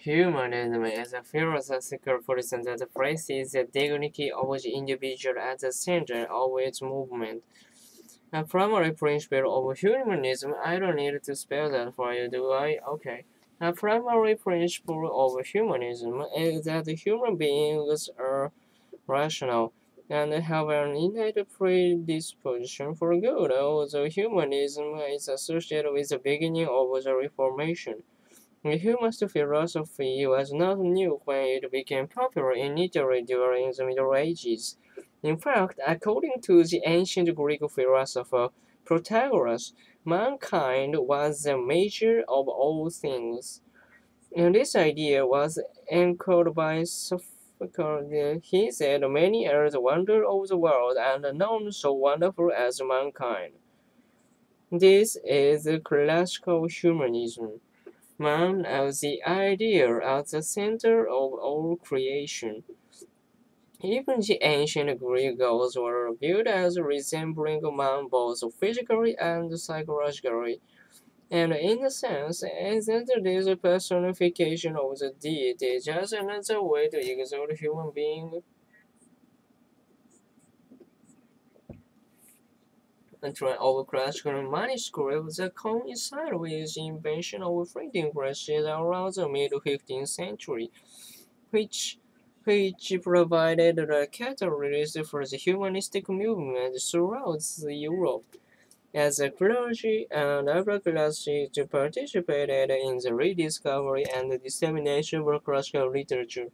Humanism is a philosophical position that places the dignity of the individual at the center of its movement. A primary principle of humanism, I don't need to spell that for you, do I? Okay. A primary principle of humanism is that human beings are rational and have an innate predisposition for good, although humanism is associated with the beginning of the Reformation. The humanist philosophy was not new when it became popular in Italy during the Middle Ages. In fact, according to the ancient Greek philosopher Protagoras, mankind was the measure of all things. And this idea was anchored by Sophocles. He said, "Many are the wonders of the world, and none so wonderful as mankind." This is classical humanism. Man as the ideal at the center of all creation. Even the ancient Greek gods were viewed as resembling man both physically and psychologically. And in a sense, isn't this personification of the deity just another way to exalt human being? A trend of classical manuscripts that coincide with the invention of printing presses around the mid-15th century, which which provided a catalyst for the humanistic movement throughout Europe. As a clergy and upper classes participated in the rediscovery and dissemination of classical literature.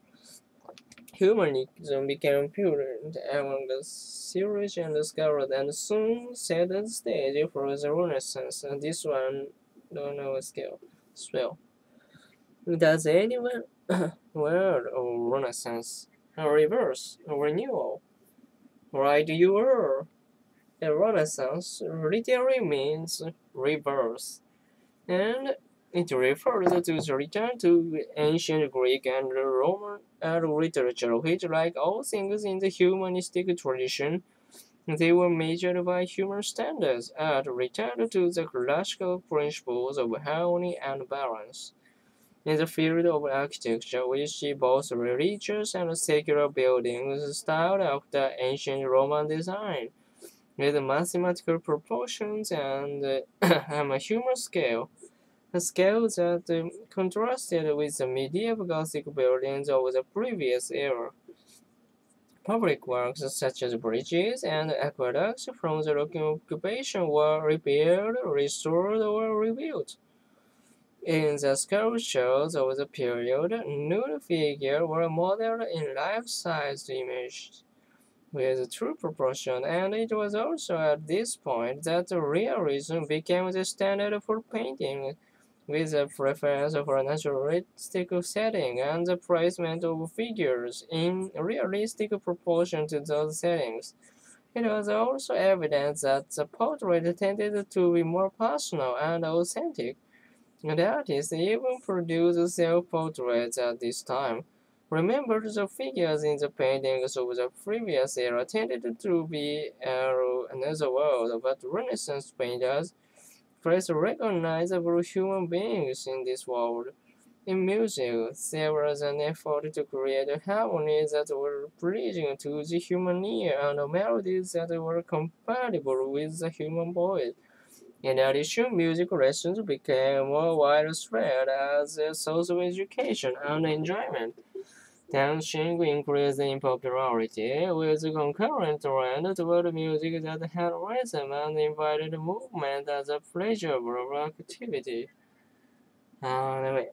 Humanism became prevalent among the serious and scholars and soon set the stage for the Renaissance. And this one don't know scale. Swell. Does anyone word of Renaissance? A reverse, a renewal. Right you are. A Renaissance literally means rebirth, and it refers to the return to ancient Greek and Roman literature, which, like all things in the humanistic tradition, they were measured by human standards and returned to the classical principles of harmony and balance. In the field of architecture, we see both religious and secular buildings styled after ancient Roman design, with mathematical proportions and a human scale, a scale that contrasted with the medieval Gothic buildings of the previous era. Public works such as bridges and aqueducts from the Roman occupation were repaired, restored, or rebuilt. In the sculptures of the period, nude figures were modeled in life-sized images with true proportion, and it was also at this point that realism became the standard for painting, with a preference for a naturalistic setting and the placement of figures in realistic proportion to those settings. It was also evident that the portrait tended to be more personal and authentic. The artist even produced self-portraits at this time. Remember, the figures in the paintings of the previous era tended to be another world, but Renaissance painters placed recognizable human beings in this world. In music, there was an effort to create harmonies that were pleasing to the human ear and melodies that were compatible with the human voice. In addition, music lessons became more widespread as a source of education and enjoyment. Dancing increased in popularity, with a concurrent trend toward music that had rhythm and invited movement as a pleasurable activity. Anyway,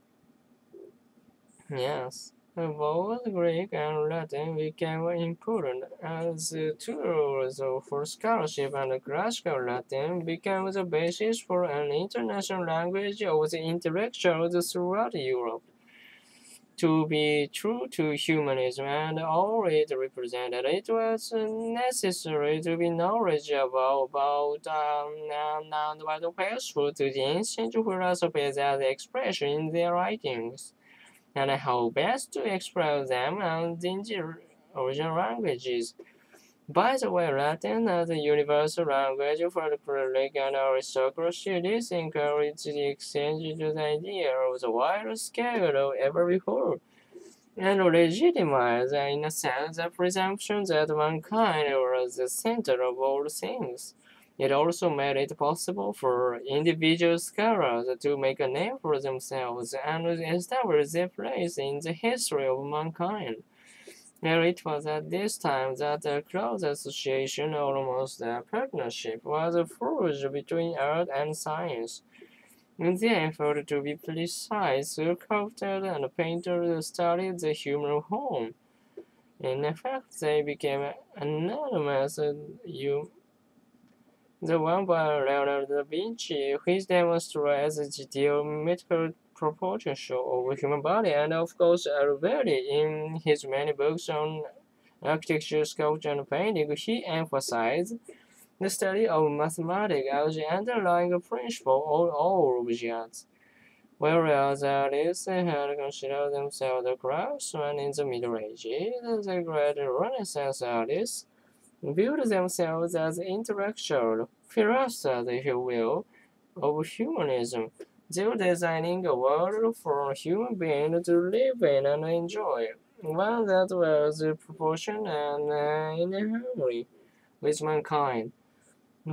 yes. Both Greek and Latin became important as tools for scholarship, and classical Latin became the basis for an international language of the intellectuals throughout Europe. To be true to humanism and all it represented, it was necessary to be knowledgeable about the useful to the ancient philosophies as expressed in their writings, and how best to express them and in the original languages. By the way, Latin as a universal language for the cleric and aristocracy, this encouraged the exchange of ideas on a wider scale than ever before, and legitimized, in a sense, the presumption that mankind was the center of all things. It also made it possible for individual scholars to make a name for themselves and establish their place in the history of mankind. And it was at this time that a close association, almost a partnership, was forged between art and science. In the effort to be precise, sculptors and painters studied the human home. In effect, they became anonymous. The one by Leonardo da Vinci, which demonstrates the geometrical proportions of the human body, and of course Alberti, in his many books on architecture, sculpture, and painting, he emphasized the study of mathematics as the underlying principle of all objects. Whereas artists had considered themselves the craftsmen in the Middle Ages, the great Renaissance artists viewed themselves as intellectual philosophers, if you will, of humanism. They were designing a world for human beings to live in and enjoy, one that was proportionate and in harmony with mankind.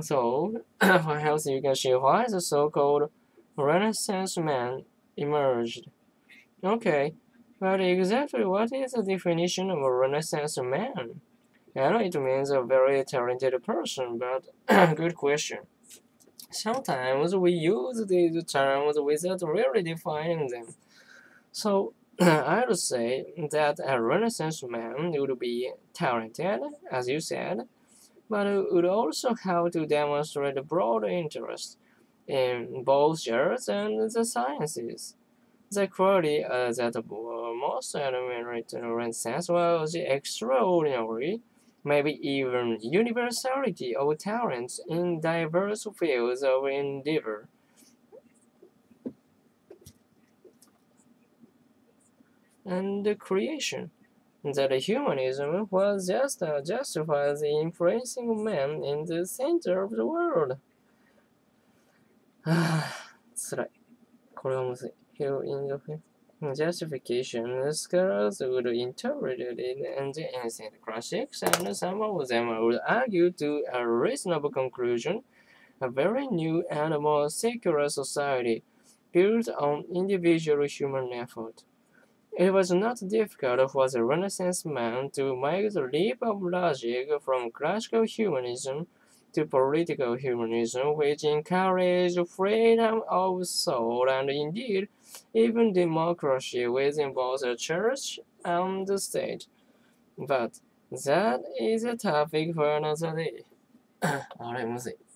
So, perhaps you can see why the so-called Renaissance man emerged. Okay, but exactly what is the definition of a Renaissance man? I know it means a very talented person, but good question. Sometimes we use these terms without really defining them. So I would say that a Renaissance man would be talented, as you said, but would also have to demonstrate a broad interest in both arts and the sciences. The quality that most admirate Renaissance was the extraordinary, maybe even universality of talents in diverse fields of endeavor. And the creation that humanism was just justifies the influencing of man in the center of the world. 辛い。これはむずい。Here in the justification, scholars would interpret it in the ancient classics, and some of them would argue to a reasonable conclusion, a very new and more secular society built on individual human effort. It was not difficult for the Renaissance man to make the leap of logic from classical humanism to political humanism, which encouraged freedom of soul and indeed even democracy within both the church and the state. But that is a topic for another day. あれむずい。